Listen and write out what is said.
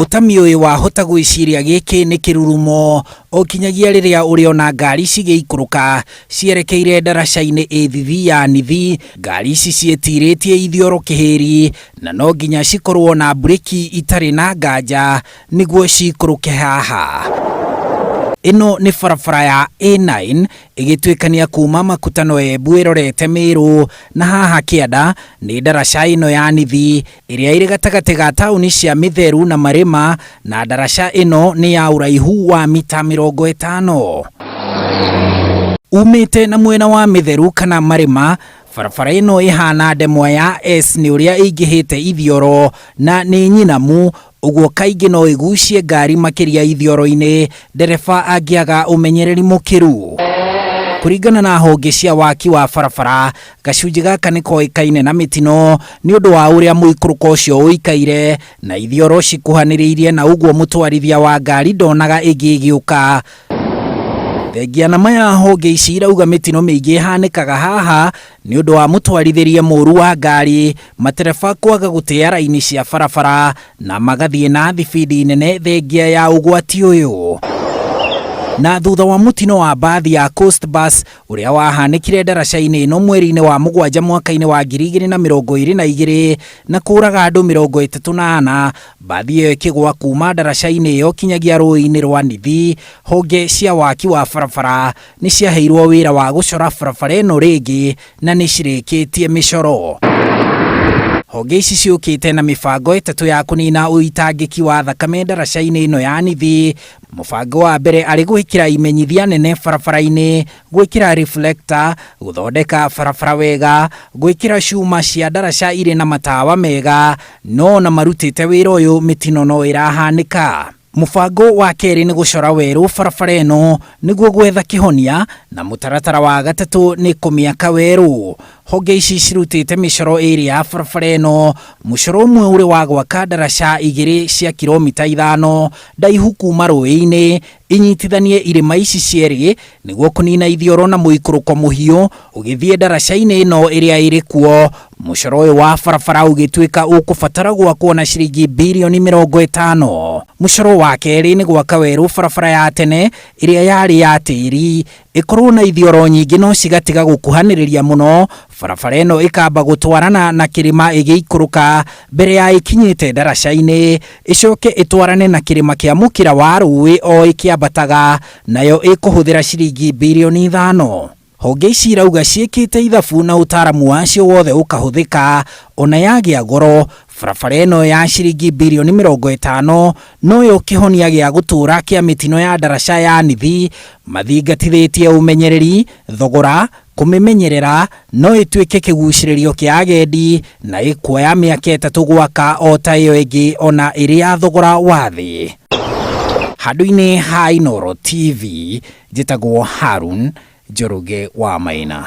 Utamioi wa hota gwiciria giki ni kirurumo o kinyagia riria uriona ngari cigeikuruka cierekeire ndaraca-ini ithithi ya nithi. Ngari ici cietiritie ithioro kihiri na no nginya cikorwo na breki itari na nganja niguo cikuruke haha. Ino ni barabara ya A9 igituikania kuma Makutano Embu irorete Meru, na haha kianda ni ndaraca ino ya nithi iria iri gatagati ga tauni cia Mitheru na Marima, na ndaraca ino ni ya uraihu wa mita 50. Umite na mwena wa Mitheru kana Marima, barabara ino ihana ndemwa ya S ni uria ingihite ithioro na ni nyinamu, uguo kaingi no igucie ngari makiria ithioro-ini ndereba angiaga umenyereri mukiru. Kuringana na honge cia waki wa barabara, gacunji gaka ni koikaine na mitino ni undu wa uria muikuruko ucio uikaire na ithioro cikuhaniriirie, na uguo mutwarithia wa ngari ndonaga ingigiuka. Thengia na maya honge ici irauga mitino miingi hanikaga haha ni undu wa mutwarithirie muru wa ngari, matereba kwaga gutia raini cia barabara na magathie na thibidi nene thengia ya ugwati uyu. Na thutha wa mutino wa bathi ya Coast Bus uria wahanikire ndaraca-ini ino mweri-ini wa Mugwanja mwaka-ini wa 2022 na kuraga andu 34, bathi iyo ikigwa kuma ndaraca-ini iyo kinyagia rũĩ-inĩ rwa Nithi. Honge cia waki wa barabara ni ciaheirwo wira wa gucora barabara ino ringi na ni cirikitie micoro. Honge ici ciukite na mibango itatu ya kunina uitangiki wa thakame ndaraca-ini ino ya Nithi. Mubango wa mbere ari gwikira imenyithia nene barabara-ini, gwikira reflector, guthondeka barabara wega, gwikira cuma cia ndaraca iri na matawa mega, no na marutite wira uyu mitino no irahanika. Mubango wa keri ni gucora weru barabara ino niguo gwetha kihonia, na mutaratara wa gatatu ni kumiaka weru. Honge ici cirutite micoro iri ya barabara ino, mucoro umwe uri wa gwaka ndaraca 2 cia kilomita 5 ndaihu kuma rũĩ-inĩ inyitithanie irima ici cieri niguo kunina ithioro na muikuruko muhiu ugithie ndaraca-ini ino iria iri kuo. Mucoro uyu wa barabara ugituika ukubatara gwakwo na ciringi bilioni 50. Mucoro wa keri ni gwaka weru barabara ya tene iria yari ya tiri, ikorwo na ithioro nyingi no cigatiga gukuhaniriria muno. Barabara ino ikamba gutwarana na kirima igiikuruka mbere ya ikinyite ndaraca-ini, icoke itwarane na kirima kia mukira wa rũĩ o ikiambataga, nayo ikuhuthira ciringi bilioni 5. Honge ici irauga ciikite ithabu na utaramu wacio wothe ukahuthika, ona yagia goro barabara ino ya ciringi bilioni 50 no yo kihonia gia gutura kia mitino ya ndaraca ya Nithi. Mathingatithitie umenyereri, thogora, kumimenyerera no ituike kiguciririo kia agendi, na ikuoya miaka 3 gwaka o ta iyo ingi ona iria thogora wa thi. Handu-ini ha Inooro TV, njitagwo Harun Njoroge wa Maina.